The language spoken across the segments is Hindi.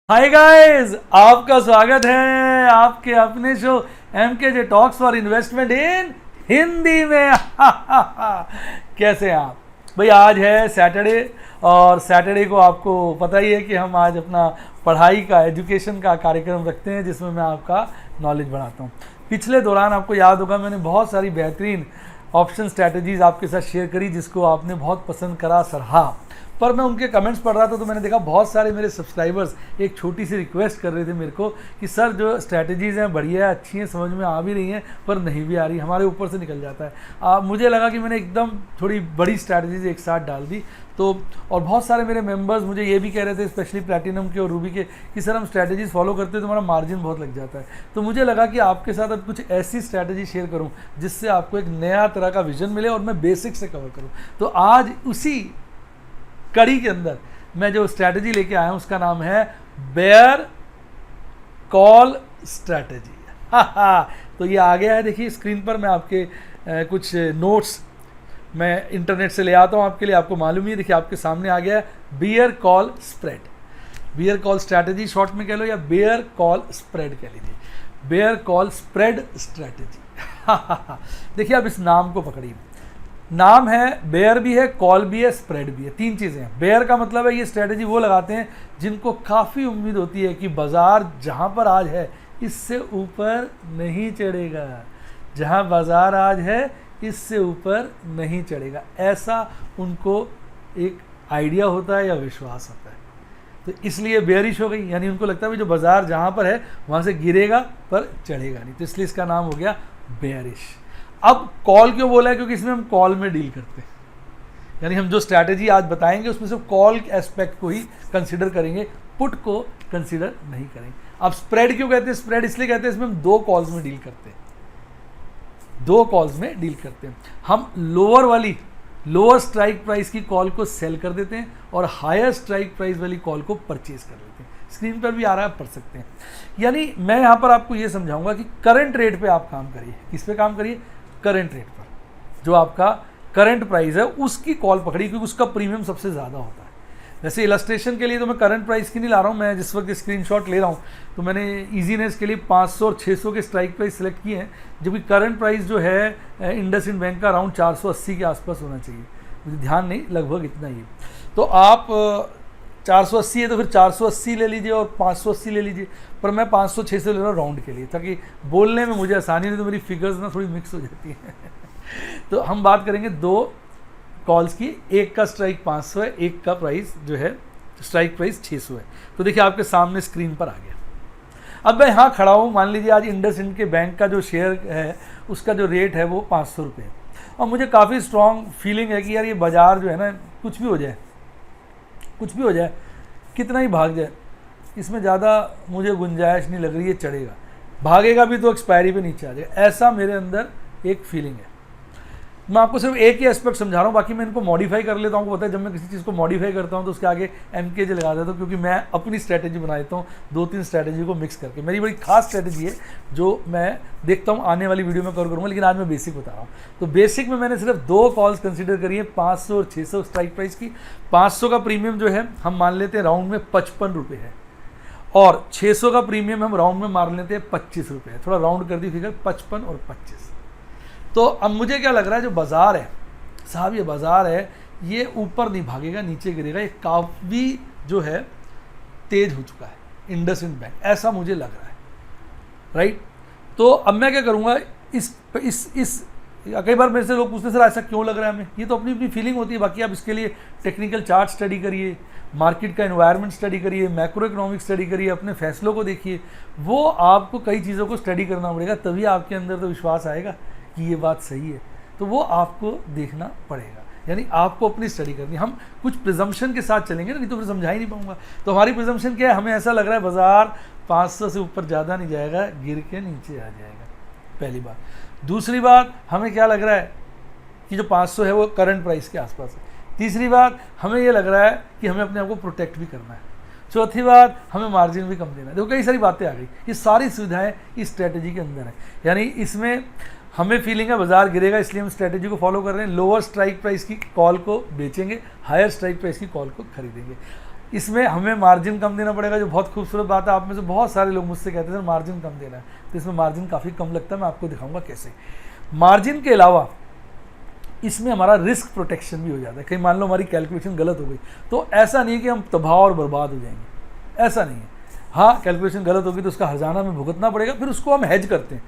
हाय गाइस, आपका स्वागत है आपके अपने show MKJ talks for investment इन हिंदी में। कैसे हैं आप भाई? आज है सैटरडे और सैटरडे को आपको पता ही है कि हम आज अपना पढ़ाई का एजुकेशन का कार्यक्रम रखते हैं जिसमें मैं आपका नॉलेज बढ़ाता हूँ। पिछले दौरान आपको याद होगा मैंने बहुत सारी बेहतरीन ऑप्शन स्ट्रैटेजीज आपके साथ शेयर करी जिसको आपने बहुत पसंद करा, सराहा। पर मैं उनके कमेंट्स पढ़ रहा था तो मैंने देखा बहुत सारे मेरे सब्सक्राइबर्स एक छोटी सी रिक्वेस्ट कर रहे थे मेरे को कि सर जो स्ट्रैटेजीज़ हैं बढ़िया है, अच्छी हैं, समझ में आ भी रही हैं पर नहीं भी आ रही, हमारे ऊपर से निकल जाता है। मुझे लगा कि मैंने एकदम थोड़ी बड़ी स्ट्रैटेजीज एक साथ डाल दी। तो और बहुत सारे मेरे मेंबर्स मुझे ये भी कह रहे थे, स्पेशली प्लैटिनम के और रूबी के, कि सर हम स्ट्रैटेजीज फॉलो करते हैं तो हमारा मार्जिन बहुत लग जाता है। तो मुझे लगा कि आपके साथ अब कुछ ऐसी स्ट्रैटेजी शेयर करूँ जिससे आपको एक नया तरह का विजन मिले और मैं बेसिक से कवर करूँ। तो आज उसी कड़ी के अंदर मैं जो स्ट्रैटेजी लेके आया हूं उसका नाम है बेयर कॉल स्ट्रैटेजी। तो ये आ गया है, देखिए स्क्रीन पर। मैं आपके कुछ नोट्स मैं इंटरनेट से ले आता हूं आपके लिए, आपको मालूम ही है। देखिए आपके सामने आ गया है bear call spread, bear call strategy short में कह लो या बेयर कॉल स्प्रेड कह लीजिए, बेयर कॉल स्प्रेड स्ट्रैटेजी। देखिए आप इस नाम को पकड़िए, नाम है बेयर भी है, कॉल भी है, स्प्रेड भी है, तीन चीज़ें हैं। बेयर का मतलब है ये स्ट्रैटेजी वो लगाते हैं जिनको काफ़ी उम्मीद होती है कि बाज़ार जहाँ पर आज है इससे ऊपर नहीं चढ़ेगा, जहाँ बाज़ार आज है इससे ऊपर नहीं चढ़ेगा, ऐसा उनको एक आइडिया होता है या विश्वास होता है। तो इसलिए बेयरिश हो गई, यानी उनको लगता है जो बाज़ार जहाँ पर है वहाँ से गिरेगा पर चढ़ेगा नहीं, तो इसलिए इसका नाम हो गया बेयरिश। अब कॉल क्यों बोला है? क्योंकि इसमें हम कॉल में डील करते हैं, यानी हम जो स्ट्रैटेजी आज बताएंगे उसमें सिर्फ कॉल एस्पेक्ट को ही कंसीडर करेंगे, पुट को कंसीडर नहीं करेंगे। अब स्प्रेड क्यों कहते हैं? स्प्रेड इसलिए कहते हैं इसमें हम दो कॉल्स में डील करते हैं, दो कॉल्स में डील करते हैं। हम लोअर वाली लोअर स्ट्राइक प्राइस की कॉल को सेल कर देते हैं और हायर स्ट्राइक प्राइस वाली कॉल को परचेज कर लेते हैं। स्क्रीन पर भी आ रहा है, पढ़ सकते हैं। यानी मैं यहाँ पर आपको ये समझाऊंगा कि करंट रेट पे आप काम करिए। किस पे काम करिए? करंट रेट पर, जो आपका करंट प्राइस है उसकी कॉल पकड़ी, क्योंकि उसका प्रीमियम सबसे ज़्यादा होता है। वैसे इलस्ट्रेशन के लिए तो मैं करंट प्राइस की नहीं ला रहा हूँ, मैं जिस वक्त स्क्रीनशॉट ले रहा हूँ तो मैंने इजीनेस के लिए 500 और 600 के स्ट्राइक प्राइस सेलेक्ट किए हैं, जबकि करंट प्राइस जो है इंडसइंड बैंक का अराउंड 480 के आसपास होना चाहिए, मुझे ध्यान नहीं, लगभग इतना ही। तो आप 480 है तो फिर 480 ले लीजिए और 580 ले लीजिए, पर मैं 500-600 ले रहा हूँ राउंड के लिए, ताकि बोलने में मुझे आसानी नहीं, तो मेरी फिगर्स ना थोड़ी मिक्स हो जाती हैं। तो हम बात करेंगे दो कॉल्स की, एक का स्ट्राइक 500 है, एक का प्राइस जो है स्ट्राइक प्राइस 600 है। तो देखिए आपके सामने स्क्रीन पर आ गया। अब मैं यहाँ खड़ा हूँ, मान लीजिए आज इंडसइंड के बैंक का जो शेयर है उसका जो रेट है वो 500 रुपये है, और मुझे काफ़ी स्ट्रॉन्ग फीलिंग है कि यार ये बाज़ार जो है ना कुछ भी हो जाए, कुछ भी हो जाए, कितना ही भाग जाए, इसमें ज़्यादा मुझे गुंजाइश नहीं लग रही है, चढ़ेगा, भागेगा भी तो एक्सपायरी पे नीचे आ जाएगा, ऐसा मेरे अंदर एक फीलिंग है। मैं आपको सिर्फ एक ही एस्पेक्ट समझा रहा हूँ, बाकी मैं इनको मॉडिफाई कर लेता हूँ। पता है जब मैं किसी चीज़ को मॉडिफाई करता हूँ तो उसके आगे MKJ लगा देता हूँ, क्योंकि मैं अपनी स्ट्रैटेजी बना देता हूँ, 2-3 स्ट्रैटेजी को मिक्स करके। मेरी बड़ी खास स्ट्रैटेजी है जो मैं देखता हूँ आने वाली वीडियो में कवर करूँगा, लेकिन आज मैं बेसिक बता रहा हूँ। तो बेसिक में मैंने सिर्फ दो कॉल्स कंसिडर करी है, 500 और 600 स्ट्राइक प्राइस की। 500 का प्रीमियम जो है हम मान लेते हैं राउंड में 55 रुपये है, और 600 का प्रीमियम हम राउंड में मार लेते हैं 25 रुपये है, थोड़ा राउंड कर दी फिगर, 55 और 25। तो अब मुझे क्या लग रहा है, जो बाज़ार है साहब, ये बाज़ार है ये ऊपर नहीं भागेगा, नीचे गिरेगा, ये काफ़ी जो है तेज हो चुका है इंडसइंड बैंक, ऐसा मुझे लग रहा है, राइट। तो अब मैं क्या करूँगा, इस कई बार मेरे से लोग पूछते सर ऐसा क्यों लग रहा है हमें, ये तो अपनी अपनी फीलिंग होती है। बाकी आप इसके लिए टेक्निकल चार्ट स्टडी करिए, मार्केट का एनवायरनमेंट स्टडी करिए, मैक्रो इकोनॉमिक स्टडी करिए, अपने फैसलों को देखिए, वो आपको कई चीज़ों को स्टडी करना पड़ेगा, तभी आपके अंदर तो विश्वास आएगा कि ये बात सही है। तो वो आपको देखना पड़ेगा, यानी आपको अपनी स्टडी करनी। हम कुछ प्रिजम्पशन के साथ चलेंगे ना, नहीं तो फिर समझा ही नहीं पाऊंगा। तो हमारी प्रिजम्पशन क्या है, हमें ऐसा लग रहा है बाज़ार 500 से ऊपर ज़्यादा नहीं जाएगा, गिर के नीचे आ जाएगा, पहली बात। दूसरी बात, हमें क्या लग रहा है कि जो 500 है वो करंट प्राइस के आसपास है। तीसरी बात, हमें ये लग रहा है कि हमें अपने आप को प्रोटेक्ट भी करना है। चौथी बात, हमें मार्जिन भी कम देना है। देखो कई सारी बातें आ गई, ये सारी सुविधाएं इस स्ट्रेटेजी के अंदर है। यानी इसमें हमें फीलिंग है बाजार गिरेगा, इसलिए हम स्ट्रेटेजी को फॉलो कर रहे हैं। लोअर स्ट्राइक प्राइस की कॉल को बेचेंगे, हायर स्ट्राइक प्राइस की कॉल को खरीदेंगे। इसमें हमें मार्जिन कम देना पड़ेगा, जो बहुत खूबसूरत बात है। आप में से बहुत सारे लोग मुझसे कहते हैं सर मार्जिन कम देना है, तो इसमें मार्जिन काफ़ी कम लगता है। मैं आपको दिखाऊंगा कैसे। मार्जिन के अलावा इसमें हमारा रिस्क प्रोटेक्शन भी हो जाता है। कहीं मान लो हमारी कैलकुलेशन गलत हो गई, तो ऐसा नहीं है कि हम तबाह और बर्बाद हो जाएंगे, ऐसा नहीं है। हाँ, कैलकुलेशन गलत होगी तो उसका हर्जाना हमें भुगतना पड़ेगा, फिर उसको हम हेज करते हैं।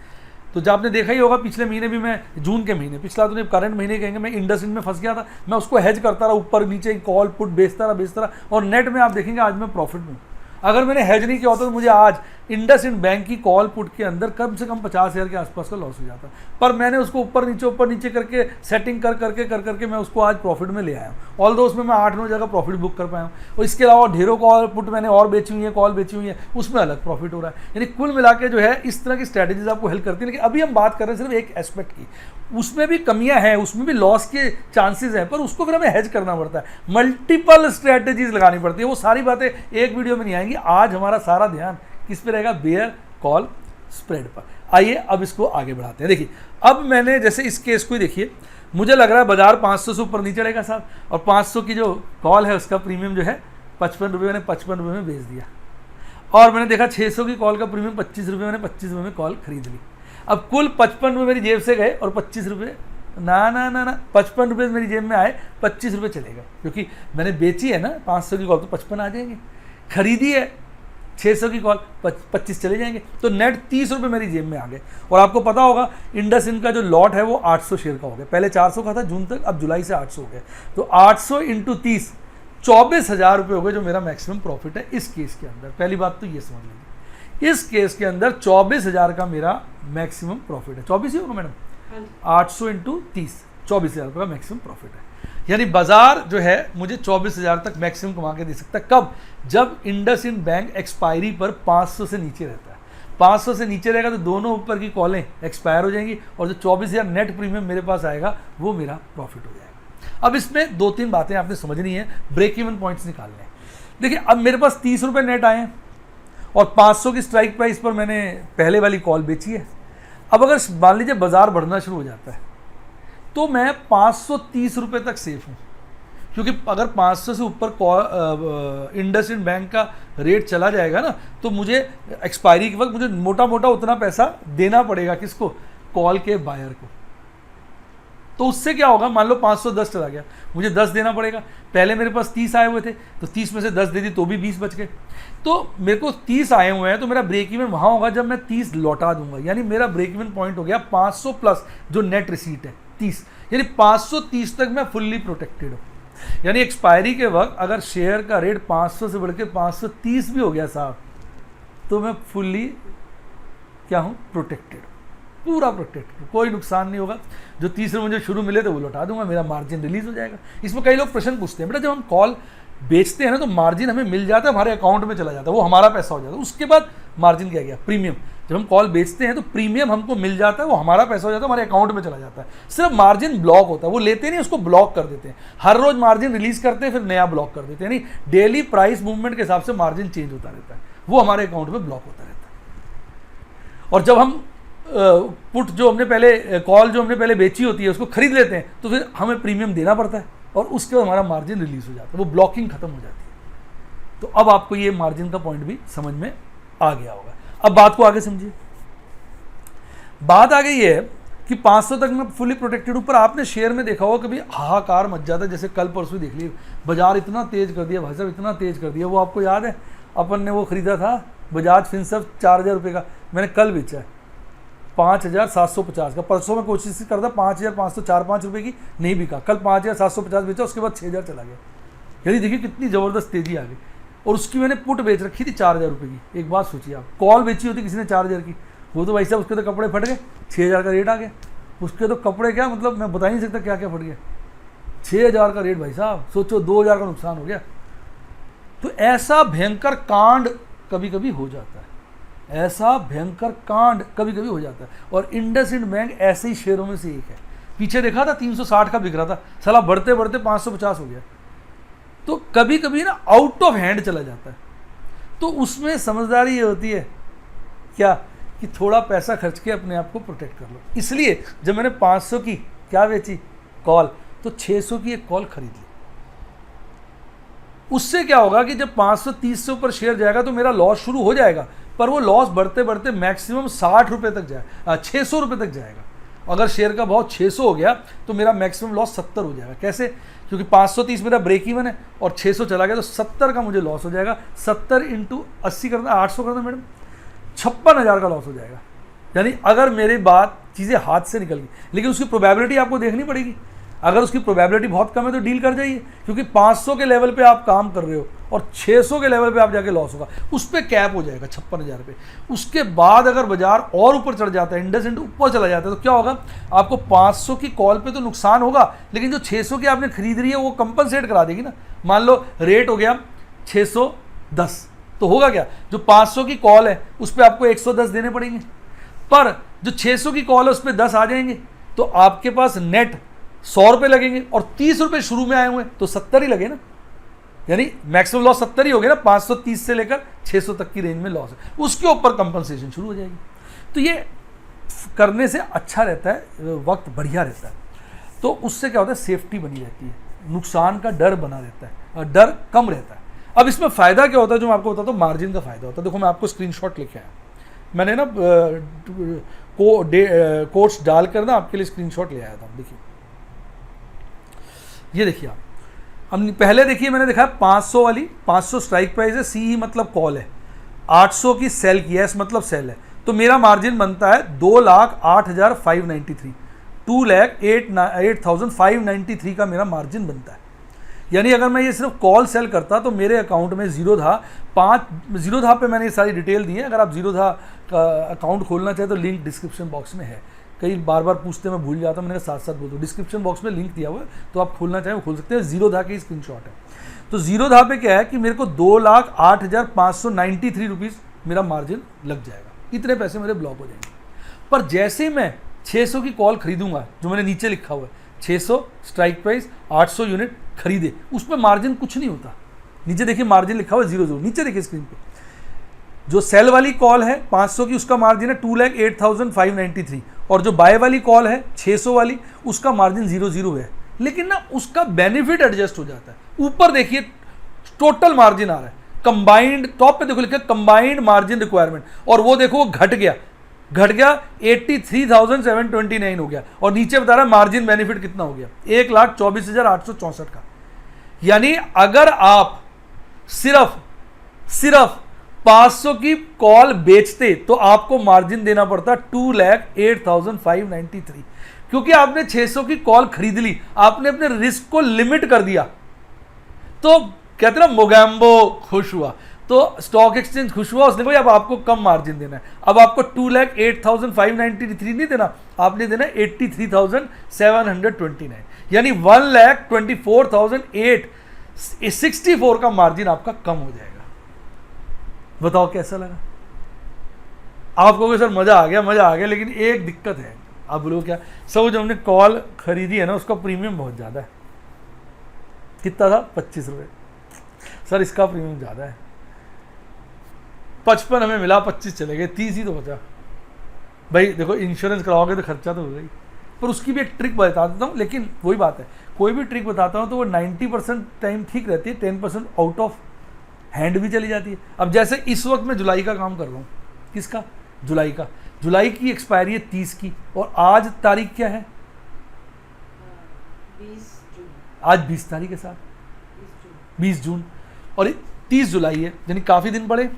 तो जब आपने देखा ही होगा, पिछले महीने भी मैं जून के महीने, पिछला तो नहीं करंट महीने कहेंगे, मैं इंडसइंड में फंस गया था। मैं उसको हेज करता रहा, ऊपर नीचे कॉल पुट बेचता रहा, और नेट में आप देखेंगे आज मैं प्रॉफिट में हूँ। अगर मैंने हेज नहीं किया होता तो मुझे आज इंडसइंड बैंक की कॉल पुट के अंदर कम से कम 50,000 के आसपास का लॉस हो जाता। पर मैंने उसको ऊपर नीचे करके सेटिंग कर करके मैं उसको आज प्रॉफिट में ले आया हूँ। ऑल दो उसमें मैं 8-9 जगह प्रॉफिट बुक कर पाया हूँ। और इसके अलावा ढेरों कॉल पुट मैंने और बेची हुई है, कॉल बेची हुई है, उसमें अलग प्रॉफिट हो रहा है। यानी कुल मिला के जो है इस तरह की स्ट्रैटेजीज आपको हेल्प करती है। लेकिन अभी हम बात कर रहे हैं सिर्फ एक एस्पेक्ट की, उसमें भी कमियां हैं, उसमें भी लॉस के चांसेस हैं, पर उसको फिर हमें हेज करना पड़ता है, मल्टीपल स्ट्रैटेजीज लगानी पड़ती है। वो सारी बातें एक वीडियो में नहीं आएंगी। आज हमारा सारा ध्यान किस पे रहेगा? बेयर कॉल स्प्रेड पर। आइए अब इसको आगे बढ़ाते हैं। देखिए, अब मैंने जैसे इस केस को ही देखिए, मुझे लग रहा है बाजार 500 से ऊपर नहीं चढ़ेगा साहब, और 500 की जो कॉल है उसका प्रीमियम जो है 55 रुपये, मैंने 55 रुपये में बेच दिया। और मैंने देखा 600 की कॉल का प्रीमियम 25 रुपये, मैंने 25 रुपये में कॉल खरीद ली। अब कुल 55 रुपये मेरी जेब से गए और 25 रुपये ना 55 रुपये मेरी जेब में आए, 25 रुपये चलेगा, क्योंकि मैंने बेची है ना 500 की कॉल, तो 55 आ जाएंगे। खरीदी है 600 की कॉल, 25 चले जाएंगे, तो नेट 30 रुपये मेरी जेब में आ गए। और आपको पता होगा इंडसइंड का जो लॉट है वो 800 शेयर का हो गया। पहले 400 का था जून तक, अब जुलाई से 800 हो गया। तो 800 × 30 24,000 रुपये हो गए, जो मेरा मैक्सिमम प्रॉफिट है इस केस के अंदर। पहली बात तो ये समझ लीजिए, इस केस के अंदर 24,000 का मेरा मैक्सिमम प्रॉफिट है। 24 ही होगा मैडम, 800 × 30 24,000 रुपये का मैक्सिमम प्रॉफिट है। यानी बाजार जो है मुझे 24,000 तक मैक्सिमम कमा के दे सकता है। कब? जब इंडसइंड बैंक एक्सपायरी पर 500 से नीचे रहता है। 500 से नीचे रहेगा तो दोनों ऊपर की कॉलें एक्सपायर हो जाएंगी, और जो 24,000 नेट प्रीमियम मेरे पास आएगा वो मेरा प्रॉफिट हो जाएगा। अब इसमें 2-3 बातें आपने समझनी है, ब्रेक इवन पॉइंट्स निकालने हैं। देखिए, अब मेरे पास 30 रुपये नेट आए हैं और 500 की स्ट्राइक प्राइस पर मैंने पहले वाली कॉल बेची है। अब अगर मान लीजिए बाजार बढ़ना शुरू हो जाता है तो मैं 530 रुपये तक सेफ हूँ, क्योंकि अगर 500 से ऊपर इंडसइंड बैंक का रेट चला जाएगा ना, तो मुझे एक्सपायरी के वक्त मुझे मोटा मोटा उतना पैसा देना पड़ेगा। किसको? कॉल के बायर को। तो उससे क्या होगा? मान लो 510 चला गया, मुझे 10 देना पड़ेगा। पहले मेरे पास 30 आए हुए थे, तो 30 में से 10 दे दी तो भी 20 बच गए। तो मेरे को 30 आए हुए हैं, तो मेरा ब्रेक इवन वहाँ होगा जब मैं 30 लौटा दूंगा। यानी मेरा ब्रेक इवन पॉइंट हो गया 500 प्लस जो नेट रिसीट है 30, यानी 530 तक मैं फुल्ली प्रोटेक्टेड हूँ। यानी एक्सपायरी के वक्त अगर शेयर का रेट 500 से बढ़ के 530 भी हो गया साहब, तो मैं फुल्ली क्या हूँ? प्रोटेक्टेड, पूरा प्रोटेक्टेड, कोई नुकसान नहीं होगा। जो 30 मुझे शुरू मिले थे वो लौटा दूंगा, मेरा मार्जिन रिलीज हो जाएगा। इसमें कई लोग प्रश्न पूछते हैं, बेटा जब हम कॉल बेचते हैं ना तो मार्जिन हमें मिल जाता है, हमारे अकाउंट में चला जाता है, वो हमारा पैसा हो जाता है। उसके बाद मार्जिन क्या गया? प्रीमियम। जब हम कॉल बेचते हैं तो प्रीमियम हमको मिल जाता है, वो हमारा पैसा हो जाता है, हमारे अकाउंट में चला जाता है। सिर्फ मार्जिन ब्लॉक होता है, वो लेते नहीं, उसको ब्लॉक कर देते हैं। हर रोज मार्जिन रिलीज करते हैं, फिर नया ब्लॉक कर देते हैं। यानी डेली प्राइस मूवमेंट के हिसाब से मार्जिन चेंज होता रहता है, वो हमारे अकाउंट में ब्लॉक होता रहता है। और जब हम पुट जो हमने पहले कॉल जो हमने पहले बेची होती है उसको खरीद लेते हैं, तो फिर हमें प्रीमियम देना पड़ता है, और उसके बाद हमारा मार्जिन रिलीज हो जाता है, वो ब्लॉकिंग खत्म हो जाती है। तो अब आपको ये मार्जिन का पॉइंट भी समझ में आ गया होगा। अब बात को आगे समझिए। बात आ गई है कि 500 तक मैं फुली प्रोटेक्टेड हूं, पर आपने शेयर में देखा होगा कभी हाहाकार मच जाता है। जैसे कल परसों देख लिए, बाजार इतना तेज कर दिया भाई साहब, इतना तेज कर दिया। वो आपको याद है, अपन ने वो खरीदा था बजाज फिनसर्व 4,000 रुपये का, मैंने कल बेचा है 5,750 का। परसों में कोशिश करता 5,500 4-5 रुपये की, नहीं बिका। कल 5,750 बेचा, उसके बाद 6,000 चला गया। यानी देखिए कितनी ज़बरदस्त तेजी आ गई। और उसकी मैंने पुट बेच रखी थी 4,000 रुपये की। एक बात सोचिए आप, कॉल बेची होती किसी ने 4,000 की, वो तो भाई साहब उसके तो कपड़े फट गए, 6,000 का रेट आ गया। उसके तो कपड़े क्या, मतलब मैं बता ही नहीं सकता क्या क्या फट गया। 6,000 का रेट भाई साहब, सोचो 2,000 का नुकसान हो गया। तो ऐसा भयंकर कांड कभी कभी हो जाता है, ऐसा भयंकर कांड कभी कभी हो जाता है। और इंडसइंड बैंक ऐसे ही शेयरों में से एक है। पीछे देखा था 360 का बिक रहा था, साला बढ़ते बढ़ते 550 हो गया। तो कभी कभी ना आउट ऑफ हैंड चला जाता है। तो उसमें समझदारी ये होती है क्या, कि थोड़ा पैसा खर्च के अपने आप को प्रोटेक्ट कर लो। इसलिए जब मैंने 500 की क्या बेची कॉल, तो 600 की एक कॉल खरीद ली। उससे क्या होगा कि जब 530 से ऊपर शेयर जाएगा तो मेरा लॉस शुरू हो जाएगा, पर वो लॉस बढ़ते बढ़ते मैक्सिमम 60 रुपये तक जाए 600 रुपये तक जाएगा। अगर शेयर का भाव 600 हो गया तो मेरा मैक्सिमम लॉस 70 हो जाएगा। कैसे? क्योंकि 530 मेरा ब्रेक इवन है और 600 चला गया तो 70 का मुझे लॉस हो जाएगा। 70 इंटू 80 करना 800 करना मैडम, 56,000 का लॉस हो जाएगा। यानी अगर मेरी बात चीज़ें हाथ से निकल गई, लेकिन उसकी प्रोबेबिलिटी आपको देखनी पड़ेगी। अगर उसकी प्रोबेबिलिटी बहुत कम है तो डील कर जाइए, क्योंकि 500 के लेवल पे आप काम कर रहे हो और 600 के लेवल पे आप जाके लॉस होगा, उस पर कैप हो जाएगा 56,000 पे। उसके बाद अगर बाजार और ऊपर चढ़ जाता है, इंडेक्स ऊपर चला जाता है, तो क्या होगा? आपको 500 की कॉल पे तो नुकसान होगा, लेकिन जो 600 की आपने खरीद रही है वो कंपनसेट करा देगी ना। मान लो रेट हो गया 610, तो होगा क्या? जो 500 की कॉल है उस पर आपको 110 देने पड़ेंगे, पर जो 600 की कॉल है उस पर 10 आ जाएंगे, तो आपके पास नेट 100 रुपये लगेंगे और 30 रुपये शुरू में आए हुए तो 70 ही लगे ना। यानी मैक्सिमम लॉस 70 ही हो गया ना। 530 से लेकर 600 तक की रेंज में लॉस है, उसके ऊपर कंपनसेशन शुरू हो जाएगी। तो ये करने से अच्छा रहता है, वक्त बढ़िया रहता है। तो उससे क्या होता है? सेफ्टी बनी रहती है, नुकसान का डर बना रहता है और डर कम रहता है। अब इसमें फ़ायदा क्या होता है जो मैं आपको बताता हूँ? मार्जिन का फ़ायदा होता है। देखो मैं आपको स्क्रीनशॉट लेके आया, मैंने ना कोट्स डालकर ना आपके लिए स्क्रीनशॉट ले आया था। देखिए, ये देखिए आप, हम पहले देखिए मैंने देखा 500 वाली, 500 स्ट्राइक प्राइस है, सी मतलब कॉल है, 800 की सेल की, एस मतलब सेल है, तो मेरा मार्जिन बनता है 2,08,593, 2,08,593 का मेरा मार्जिन बनता है। यानी अगर मैं ये सिर्फ कॉल सेल करता तो मेरे अकाउंट में जीरोधा पे मैंने ये सारी डिटेल दी है। अगर आप जीरोधा का अकाउंट खोलना चाहें तो लिंक डिस्क्रिप्शन बॉक्स में है। कई बार बार पूछते मैं भूल जाता हूँ, मैंने साथ साथ बोल दूँ, डिस्क्रिप्शन बॉक्स में लिंक दिया हुआ है, तो आप खोलना चाहें वो खोल सकते हैं। जीरोधा की स्क्रीनशॉट है। तो जीरोधा पे क्या है कि मेरे को 2,08,593 रुपीज़ मेरा मार्जिन लग जाएगा, इतने पैसे मेरे ब्लॉक हो जाएंगे। पर जैसे ही मैं 600 की कॉल खरीदूंगा, जो मैंने नीचे लिखा हुआ है 600 स्ट्राइक प्राइस 800 यूनिट खरीदे, उस पर मार्जिन कुछ नहीं होता। नीचे देखिए मार्जिन लिखा हुआ है 00, नीचे देखिए स्क्रीन पे। जो सेल वाली कॉल है 500 की, उसका मार्जिन है 2,08,593, और जो बाय वाली कॉल है 600 वाली, उसका मार्जिन 00 है। लेकिन ना उसका बेनिफिट एडजस्ट हो जाता है। ऊपर देखिए टोटल मार्जिन आ रहा है, कंबाइंड, टॉप पे देखो लिखा कंबाइंड मार्जिन रिक्वायरमेंट, और वो देखो वो घट गया 83,729 हो गया, और नीचे बता रहा है मार्जिन बेनिफिट कितना हो गया, 1,24,864 का। यानी अगर आप सिर्फ 500 की कॉल बेचते तो आपको मार्जिन देना पड़ता 2,08,593, क्योंकि आपने 600 की कॉल खरीद ली, आपने अपने रिस्क को लिमिट कर दिया। तो कहते ना मोगैम्बो खुश हुआ, तो स्टॉक एक्सचेंज खुश हुआ, उसने भाई अब आपको कम मार्जिन देना है, अब आपको 2,08,593 नहीं देना, आपने देना 83,729, यानी 1,24,864 का मार्जिन आपका कम हो जाएगा। बताओ कैसा लगा? आप कहोगे सर मज़ा आ गया, लेकिन एक दिक्कत है। आप बोलो क्या? सब जो हमने कॉल खरीदी है ना, उसका प्रीमियम बहुत ज़्यादा है। कितना था? 25 रुपये। सर इसका प्रीमियम ज़्यादा है, 55 हमें मिला, 25 चले गए, 30 ही तो बचा। भाई देखो इंश्योरेंस कराओगे तो खर्चा तो हो गई, पर उसकी भी एक ट्रिक बता देता हूँ। लेकिन वही बात है, कोई भी ट्रिक बताता हूँ तो वो 90% टाइम ठीक रहती है, 10% आउट ऑफ हैंड भी चली जाती है। अब जैसे इस वक्त मैं जुलाई का काम कर रहा हूँ, किसका? जुलाई का। जुलाई की एक्सपायरी है 30 की, और आज तारीख क्या है? 20 जून। आज 20 तारीख के साथ 20 जून, और 30 जुलाई है, यानी काफ़ी दिन पड़े,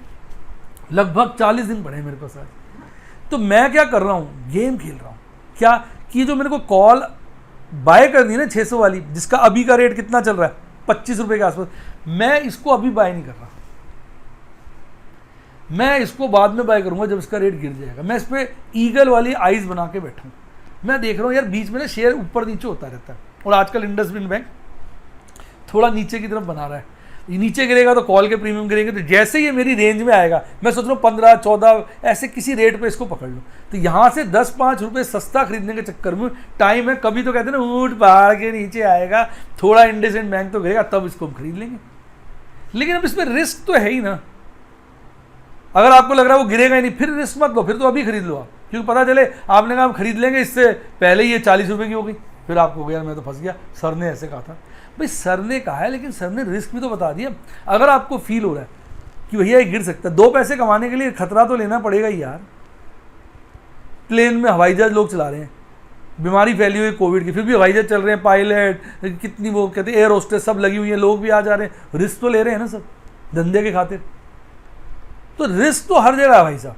लगभग 40 दिन पड़े मेरे पास आज। तो मैं क्या कर रहा हूँ? गेम खेल रहा हूँ। क्या कि जो मेरे को कॉल बाय करनी है ना 600 वाली, जिसका अभी का रेट कितना चल रहा है? 25 रुपये के आसपास। मैं इसको अभी बाय नहीं कर रहा, मैं इसको बाद में बाय करूंगा जब इसका रेट गिर जाएगा। मैं इस पर ईगल वाली आइज बना के बैठा हूँ। मैं देख रहा हूँ यार बीच में ना शेयर ऊपर नीचे होता रहता है, और आजकल इंडसइंड बैंक थोड़ा नीचे की तरफ बना रहा है। ये नीचे गिरेगा तो कॉल के प्रीमियम गिरेंगे, तो जैसे ये मेरी रेंज में आएगा मैं सोच रहा हूँ 15, 14 ऐसे किसी रेट पे इसको पकड़ लूँ। तो यहाँ से 10-5 रुपये सस्ता खरीदने के चक्कर में टाइम है, कभी तो कहते हैं ना ऊँट पहाड़ के नीचे आएगा, थोड़ा इंडसइंड बैंक तो गिरेगा, तब इसको हम खरीद लेंगे। लेकिन अब इसमें रिस्क तो है ही ना। अगर आपको लग रहा है वो गिरेगा ही नहीं, फिर रिस्क मत लो, फिर तो अभी खरीद लो आप, क्योंकि पता चले आपने कहा हम खरीद लेंगे, इससे पहले ही ये 40 रुपये की हो गई, फिर आपको यार मैं तो फंस गया, सर ने ऐसे कहा था। भाई सर ने कहा है, लेकिन सर ने रिस्क भी तो बता दिया। अगर आपको फील हो रहा है कि भैया ये गिर सकता है, 2 पैसे कमाने के लिए खतरा तो लेना पड़ेगा ही यार। प्लेन में हवाई जहाज लोग चला रहे हैं, बीमारी फैली हुई कोविड की, फिर भी हवाई जहाज चल रहे हैं, पायलट कितनी वो कहते हैं एयर होस्टेस सब लगी हुई है, लोग भी आ जा रहे हैं, रिस्क तो ले रहे हैं ना सब धंधे के खातिर। तो रिस्क तो हर जगह है भाई साहब,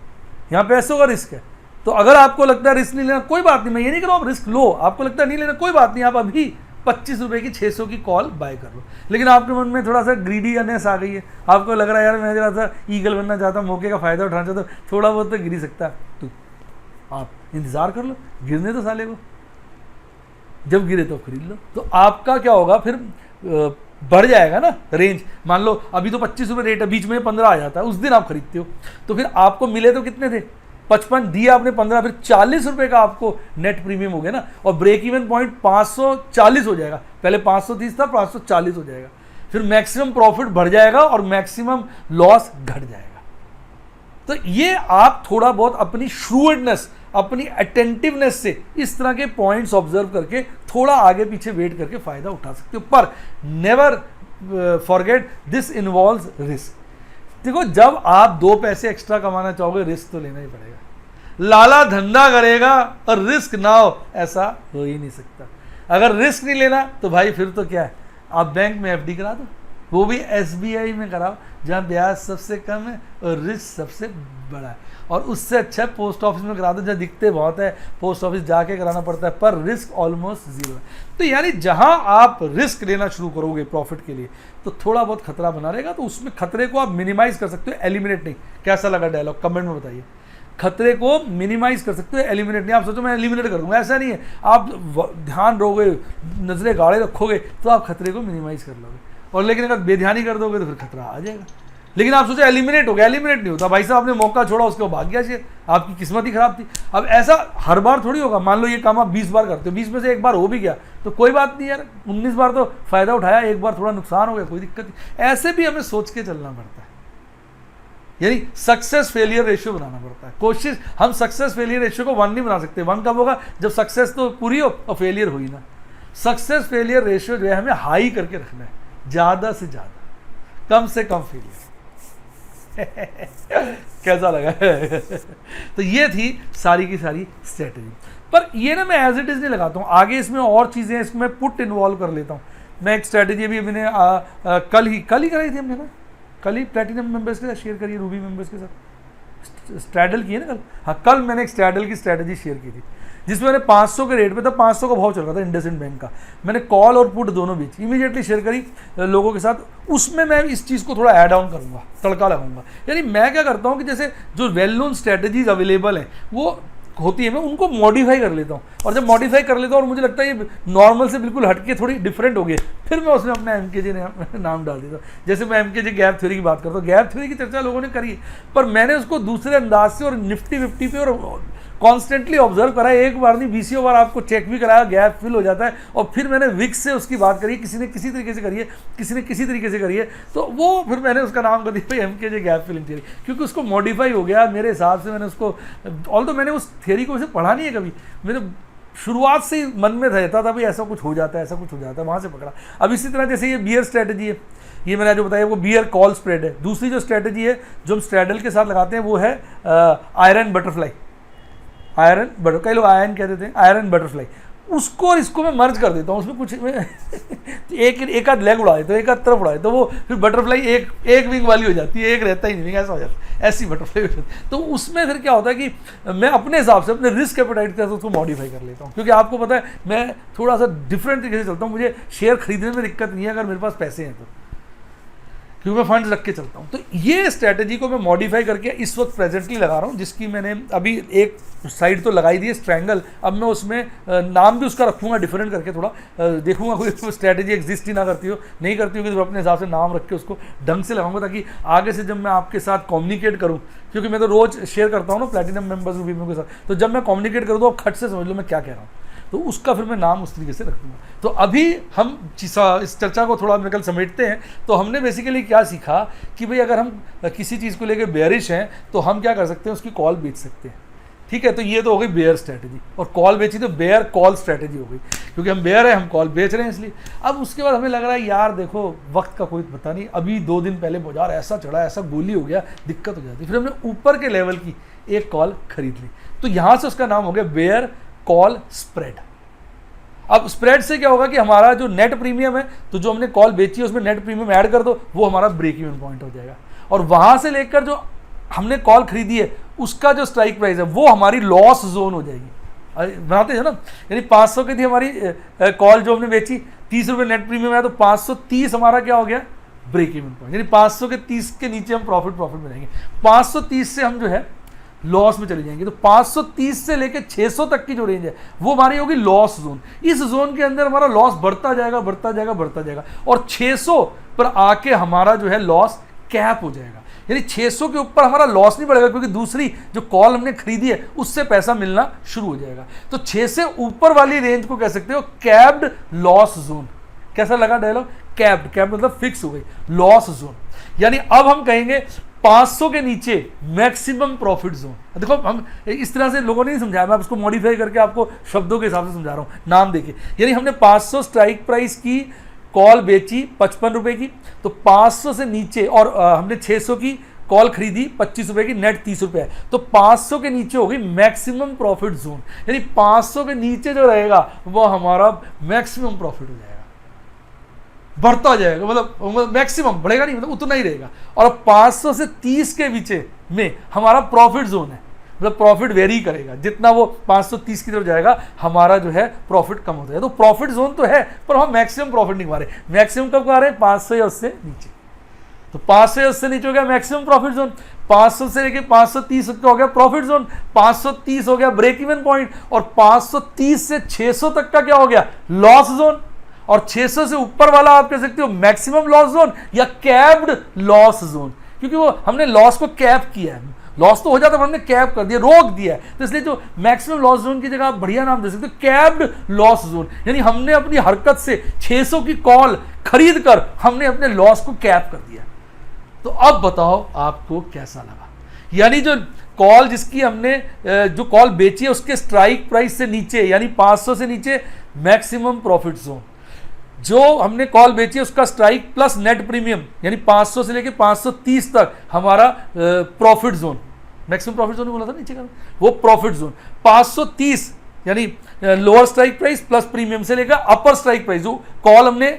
यहाँ पैसों का रिस्क है। तो अगर आपको लगता है रिस्क नहीं लेना, कोई बात नहीं, मैं ये नहीं कह रहा हूँ आप रिस्क लो, आपको लगता है नहीं लेना, कोई बात नहीं, आप अभी 25 रुपये की 600 की कॉल बाय कर लो। लेकिन आपके मन में थोड़ा सा ग्रीडीनेस आ गई है, आपको लग रहा है यार मैं जरा सा ईगल बनना चाहता हूँ, मौके का फ़ायदा उठाना चाहता हूँ, थोड़ा बहुत तो गिर ही सकता है, तो आप इंतज़ार कर लो, गिरने तो साले को, जब गिरे तो खरीद लो। तो आपका क्या होगा फिर, बढ़ जाएगा ना रेंज। मान लो अभी तो 25 रुपये रेट है, बीच में 15 आ जाता है, उस दिन आप खरीदते हो, तो फिर आपको मिले तो कितने थे 55, दिया आपने 15, फिर 40 रुपये का आपको नेट प्रीमियम हो गया ना। और ब्रेक इवन पॉइंट 540 हो जाएगा, पहले 530 था, 540 हो जाएगा। फिर मैक्सिमम प्रॉफिट बढ़ जाएगा और मैक्सिमम लॉस घट जाएगा। तो ये आप थोड़ा बहुत अपनी श्रूडनेस, अपनी अटेंटिवनेस से इस तरह के पॉइंट्स ऑब्जर्व करके थोड़ा आगे पीछे वेट करके फायदा उठा सकते हो। पर never forget this involves risk. देखो जब आप 2 पैसे एक्स्ट्रा कमाना चाहोगे, रिस्क तो लेना ही पड़ेगा। लाला धंधा करेगा और रिस्क ना हो, ऐसा हो ही नहीं सकता। अगर रिस्क नहीं लेना तो भाई फिर तो क्या है, आप बैंक में एफडी करा दो, वो भी एसबीआई में कराओ, जहाँ ब्याज सबसे कम है और रिस्क सबसे बड़ा है। और उससे अच्छा पोस्ट ऑफिस में करा दो, जहाँ दिखते बहुत है, पोस्ट ऑफिस जाके कराना पड़ता है, पर रिस्क ऑलमोस्ट 0 है। तो यानी जहाँ आप रिस्क लेना शुरू करोगे प्रॉफिट के लिए, तो थोड़ा बहुत खतरा बना रहेगा। तो उसमें खतरे को आप मिनिमाइज कर सकते हो, एलिमिनेट नहीं। कैसा लगा डायलॉग, कमेंट में बताइए। खतरे को मिनिमाइज कर सकते हो, एलिमिनेट नहीं। आप सोचो मैं एलिमिनेट कर दूंगा, ऐसा नहीं है। आप ध्यान रहोगे, नजरें गाढ़े रखोगे, तो आप खतरे को मिनिमाइज कर लोगे। और लेकिन अगर बेध्यानी कर दोगे तो फिर खतरा आ जाएगा। लेकिन आप सोचो एलिमिनेट हो गया, एलिमिनेट नहीं होता भाई साहब, आपने मौका छोड़ा, उसके भाग गया शेयर, आपकी किस्मत ही खराब थी। अब ऐसा हर बार थोड़ी होगा। मान लो ये काम आप 20 बार करते हो, 20 में से एक बार हो भी गया तो कोई बात नहीं यार, 19 बार तो फायदा उठाया, एक बार थोड़ा नुकसान हो गया, कोई दिक्कत नहीं। ऐसे भी हमें सोच के चलना पड़ता है, यानी सक्सेस फेलियर रेशियो बनाना पड़ता है। कोशिश, हम सक्सेस फेलियर रेशियो को 1 नहीं बना सकते। 1 कब होगा, जब सक्सेस तो पूरी हो और फेलियर हुई ना। सक्सेस फेलियर रेशियो जो है हमें हाई करके रखना है, ज़्यादा से ज़्यादा, कम से कम फेलियर। कैसा लगा? तो ये थी सारी की सारी स्ट्रेटेजी। पर ये ना मैं एज इट इज़ नहीं लगाता हूँ, आगे इसमें और चीज़ें, इसमें पुट इन्वॉल्व कर लेता हूँ। मैं एक स्ट्रेटेजी भी मैंने कल ही कराई थी हमने ना, कल ही प्लेटिनम मेंबर्स के साथ शेयर करी, रूबी मेंबर्स के साथ स्ट्रैडल की है ना कल। हाँ, कल मैंने एक स्ट्रैडल की स्ट्रेटेजी शेयर की थी, जिसमें मैंने 500 के रेट पे था, 500 का भाव चल रहा था इंडसइंड बैंक का। मैंने कॉल और पुट दोनों बीच इमीडिएटली शेयर करी लोगों के साथ। उसमें मैं इस चीज़ को थोड़ा ऐड ऑन करूँगा, तड़का लगाऊंगा। यानी मैं क्या करता हूँ कि जैसे जो वेल नोन स्ट्रेटेजीज अवेलेबल हैं वो होती है, मैं उनको मॉडिफाई कर लेता हूँ। और जब मॉडिफाई कर लेता हूँ और मुझे लगता है ये नॉर्मल से बिल्कुल हटके थोड़ी डिफरेंट हो गई, फिर मैं उसमें अपना MKJ नाम डाल देता हूँ। जैसे मैं MKJ गैप थ्योरी की बात करता हूँ, गैप थ्योरी की चर्चा लोगों ने करी, पर मैंने उसको दूसरे अंदाज से और निफ्टी 50 पे और कॉन्स्टेंटली ऑब्जर्व करा है। एक बार नहीं 20 बार आपको चेक भी कराया, गैप फिल हो जाता है। और फिर मैंने विक्स से उसकी बात करी, किसी ने किसी तरीके से करी है, किसी ने किसी तरीके से करी है, तो वो फिर मैंने उसका नाम कर दिया भाई MKJ गैप फिलिंग थ्योरी, क्योंकि उसको मॉडिफाई हो गया मेरे हिसाब से। मैंने उसको, ऑल तो मैंने उस थ्योरी को वैसे पढ़ा नहीं है कभी, मेरे शुरुआत से ही मन में रहता था भाई ऐसा कुछ हो जाता है, ऐसा कुछ हो जाता है, वहाँ से पकड़ा। अब इसी तरह जैसे ये बियर स्ट्रैटेजी है, ये मैंने जो बताया वो बियर कॉल स्प्रेड है। दूसरी जो स्ट्रैटेजी है जो हम स्ट्रैडल के साथ लगाते हैं वो है आयरन बटरफ्लाई, आयरन बटर, कई लोग आयरन कहते थे, आयरन बटरफ्लाई। उसको और इसको मैं मर्ज कर देता हूँ, उसमें कुछ एक आध लेग उड़ा देता हूँ, एक आध तरफ उड़ा देता हूँ, वो फिर बटरफ्लाई एक विंग वाली हो जाती है, एक रहता ही नहीं, ऐसा हो जाता है, ऐसी बटरफ्लाई हो जाती है। तो उसमें फिर क्या होता है कि मैं अपने हिसाब से, अपने रिस्क एपेटाइट के साथ उसको मॉडिफाई कर लेता हूँ। क्योंकि आपको पता है मैं थोड़ा सा डिफरेंट तरीके से चलता हूँ, मुझे शेयर खरीदने में दिक्कत नहीं है अगर मेरे पास पैसे हैं तो, क्योंकि मैं फंड्स रख के चलता हूँ। तो ये स्ट्रैटेजी को मैं मॉडिफाई करके इस वक्त प्रेजेंटली लगा रहा हूँ, जिसकी मैंने अभी एक साइड तो लगाई दी है स्ट्रैंगल। अब मैं उसमें नाम भी उसका रखूँगा डिफरेंट करके, थोड़ा देखूंगा कोई स्ट्रैटेजी एग्जिस्ट ही ना करती हो, नहीं करती होगी तो अपने हिसाब से नाम रख के उसको ढंग से लगाऊंगा, ताकि आगे से जब मैं आपके साथ कम्युनिकेट करूँ, क्योंकि मैं तो रोज़ शेयर करता हूँ ना प्लैटिनम मेंबर्स रूबी मेंबर्स के साथ, तो जब मैं कम्युनिकेट करूँ तो आप खट से समझ लो मैं क्या कह रहा हूँ, तो उसका फिर मैं नाम उस तरीके से रख दूँगा। तो अभी हम इस चर्चा को थोड़ा मेरे समेटते हैं। तो हमने बेसिकली क्या सीखा कि भाई अगर हम किसी चीज़ को लेकर बेयरिश हैं तो हम क्या कर सकते हैं, उसकी कॉल बेच सकते हैं, ठीक है, तो ये तो हो गई बेयर स्ट्रैटेजी, और कॉल बेची तो बेयर कॉल स्ट्रैटेजी हो गई, क्योंकि हम बेयर है, हम कॉल बेच रहे हैं इसलिए। अब उसके बाद हमें लग रहा है यार देखो वक्त का कोई पता नहीं, अभी 2 दिन पहले बाजार ऐसा चढ़ा, ऐसा गोली हो गया, दिक्कत हो जाती, फिर हमने ऊपर के लेवल की एक कॉल खरीद ली, तो यहां से उसका नाम हो गया बेयर कॉल स्प्रेड। अब स्प्रेड से क्या होगा कि हमारा जो नेट प्रीमियम है, तो जो हमने कॉल बेची है उसमें नेट प्रीमियम ऐड कर दो, वो हमारा ब्रेक इवन पॉइंट हो जाएगा, और वहां से लेकर जो हमने कॉल खरीदी है उसका जो स्ट्राइक प्राइस है वो हमारी लॉस जोन हो जाएगी। बनाते हैं ना, यानी 500 की थी हमारी कॉल जो हमने बेची, 30 रुपये नेट प्रीमियम है, तो 530 हमारा क्या हो गया ब्रेक इवन पॉइंट, यानी 500 के 30 के नीचे हम प्रॉफिट में रहेंगे, 530 से हम जो है लॉस में चले जाएंगे। तो 530 से लेकर 600 तक की जो रेंज है वो हमारी होगी लॉस जोन। इस जोन के अंदर हमारा लॉस बढ़ता जाएगा बढ़ता जाएगा बढ़ता जाएगा, और 600 पर आके हमारा जो है लॉस कैप हो जाएगा, यानी 600 के ऊपर हमारा लॉस नहीं बढ़ेगा, क्योंकि दूसरी जो कॉल हमने खरीदी है उससे पैसा मिलना शुरू हो जाएगा। तो 6 से ऊपर वाली रेंज को कह सकते हो कैप्ड लॉस जोन। कैसा लगा डायलॉग? कैप्ड मतलब फिक्स हो गई लॉस जोन, यानी अब हम कहेंगे 500 के नीचे मैक्सिमम प्रॉफिट जोन। देखो हम इस तरह से लोगों ने नहीं समझाया, मैं इसको मॉडिफाई करके आपको शब्दों के हिसाब से समझा रहा हूं, नाम देखिए। यानी हमने 500 स्ट्राइक प्राइस की कॉल बेची 55 रुपए की, तो 500 से नीचे, और हमने 600 की कॉल खरीदी 25 रुपए की, नेट 30 रुपए है, तो 500 के नीचे होगी मैक्सिमम प्रॉफिट जोन, यानी 500 के नीचे जो रहेगा वो हमारा मैक्सिमम प्रॉफिट हो जाएगा, बढ़ता जाएगा, मतलब मैक्सिमम बढ़ेगा नहीं, मतलब उतना ही रहेगा। और 500 से 30 के बीच में हमारा प्रॉफिट जोन है, मतलब प्रॉफिट वेरी करेगा, जितना वो 530 की तरफ जाएगा हमारा जो है प्रॉफिट कम होता है। तो प्रॉफिट जोन तो है, पर हम मैक्सिमम प्रॉफिट नहीं कमा रहे। मैक्सिमम कब कमा रहे हैं? 500 या उससे नीचे। तो 500 या उससे नीचे हो गया मैक्सिमम प्रॉफिट जोन, 500 से लेके 530 तक हो गया प्रॉफिट जोन, 530 हो गया ब्रेक इवन पॉइंट, और 530 से 600 तक का क्या हो गया लॉस जोन, और 600 से ऊपर वाला आप कह सकते हो मैक्सिमम लॉस जोन या कैप्ड लॉस जोन, क्योंकि वो हमने लॉस को कैप किया है। लॉस तो हो जाता है, हमने कैप कर दिया, रोक दिया है, तो इसलिए जो मैक्सिमम लॉस जोन की जगह आप बढ़िया नाम दे सकते हो कैप्ड लॉस जोन, यानी हमने अपनी हरकत से 600 की कॉल खरीद कर हमने अपने लॉस को कैप कर दिया। तो अब बताओ आपको कैसा लगा? यानी जो कॉल जिसकी हमने जो कॉल बेची है उसके स्ट्राइक प्राइस से नीचे, यानी 500 से नीचे मैक्सिमम प्रॉफिट जोन, जो हमने कॉल बेची है उसका स्ट्राइक प्लस नेट प्रीमियम, यानी 500 से लेके 530 तक हमारा profit zone, maximum profit zone बोला था नीचे का, वो प्रॉफिट जोन 530 यानी lower strike price plus premium से लेकर अपर स्ट्राइक प्राइस जो कॉल हमने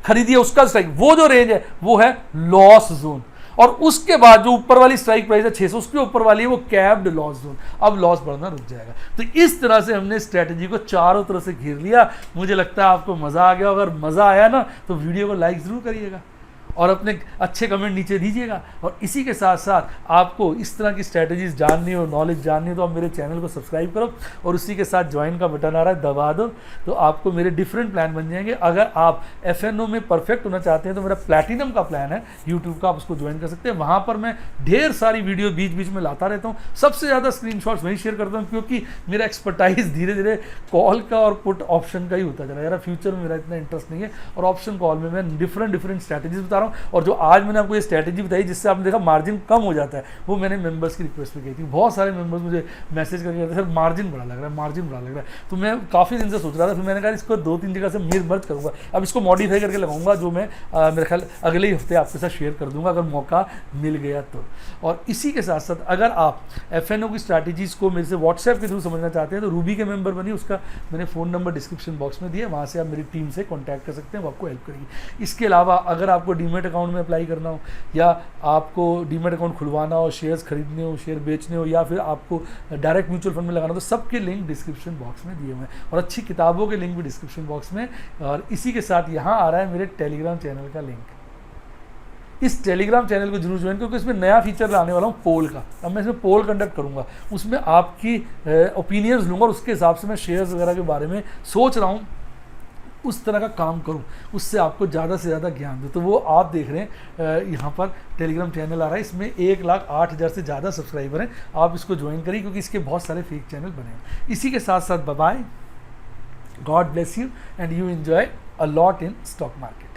खरीदी है उसका स्ट्राइक, वो जो रेंज है वो है लॉस जोन, और उसके बाद जो ऊपर वाली स्ट्राइक प्राइस है 600 उसके ऊपर वाली है वो कैप्ड लॉस जोन। अब लॉस बढ़ना रुक जाएगा। तो इस तरह से हमने स्ट्रेटजी को चारों तरफ से घेर लिया। मुझे लगता है आपको मजा आ गया। अगर मजा आया ना तो वीडियो को लाइक जरूर करिएगा और अपने अच्छे कमेंट नीचे दीजिएगा। और इसी के साथ साथ आपको इस तरह की स्ट्रैटेजीज जाननी हो, नॉलेज जाननी हो, तो आप मेरे चैनल को सब्सक्राइब करो और उसी के साथ ज्वाइन का बटन आ रहा है दबा दो, तो आपको मेरे डिफरेंट प्लान बन जाएंगे। अगर आप FNO में परफेक्ट होना चाहते हैं तो मेरा प्लैटिनम का प्लान है यूट्यूब का, आप उसको ज्वाइन कर सकते हैं। वहाँ पर मैं ढेर सारी वीडियो बीच बीच में लाता रहता हूँ। सबसे ज़्यादा स्क्रीनशॉट्स वहीं शेयर करता हूँ क्योंकि मेरा एक्सपर्टाइज धीरे धीरे कॉल का और पुट ऑप्शन का ही होता जा रहा है। फ्यूचर में मेरा इतना इंटरेस्ट नहीं है और ऑप्शन कॉल में मैं डिफरेंट स्ट्रैटेजीज बता रहा हूँ। और जो आज मैंने आपको ये स्ट्रैटेजी बताई जिससे आपने देखा मार्जिन कम हो जाता है, वो मैंने मेंबर्स की रिक्वेस्ट पे की थी। बहुत सारे मेंबर्स मुझे मैसेज करके कहते हैं सर मार्जिन बड़ा लग रहा है, मार्जिन बड़ा लग रहा है। तो मैं काफ़ी दिन से सोच रहा था, फिर मैंने कहा इसको 2-3 जगह से मर्ज करूँगा। अब इसको मॉडिफाई करके लगाऊंगा जो मैं मेरे ख्याल अगले ही हफ्ते आपके साथ शेयर कर दूंगा अगर मौका मिल गया तो। और इसी के साथ साथ अगर आप FNO की स्ट्रैटेजीज़ को मेरे से व्हाट्सएप के थ्रू समझना चाहते हैं तो रूबी के मेंबर बनिए। उसका मैंने फ़ोन नंबर डिस्क्रिप्शन बॉक्स में दिया, वहाँ से आप मेरी टीम से कॉन्टैक्ट कर सकते हैं, वो आपको हेल्प करेगी। इसके अलावा अगर आपको डीमेट अकाउंट में अप्लाई करना हो या आपको डीमेट अकाउंट खुलवाना हो, शेयर्स खरीदने हो, शेयर बेचने हो, या फिर आपको डायरेक्ट म्यूचुअल फंड में लगाना हो, तो सबके लिंक डिस्क्रिप्शन बॉक्स में दिए हुए हैं और अच्छी किताबों के लिंक भी डिस्क्रिप्शन बॉक्स में। और इसी के साथ यहाँ आ रहा है मेरे टेलीग्राम चैनल का लिंक। इस टेलीग्राम चैनल को जरूर ज्वाइन क्योंकि इसमें नया फीचर लाने वाला हूँ पोल का। अब मैं इसमें पोल कंडक्ट करूँगा, उसमें आपकी ओपिनियंस लूँगा और उसके हिसाब से मैं शेयर्स वगैरह के बारे में सोच रहा हूँ उस तरह का काम करूं, उससे आपको ज़्यादा से ज़्यादा ज्ञान दूँ। तो वो आप देख रहे हैं यहाँ पर टेलीग्राम चैनल आ रहा है, इसमें 1,08,000 से ज़्यादा सब्सक्राइबर हैं। आप इसको ज्वाइन करिए क्योंकि इसके बहुत सारे फेक चैनल बने हैं। इसी के साथ साथ bye, God bless you and you enjoy a lot in stock market.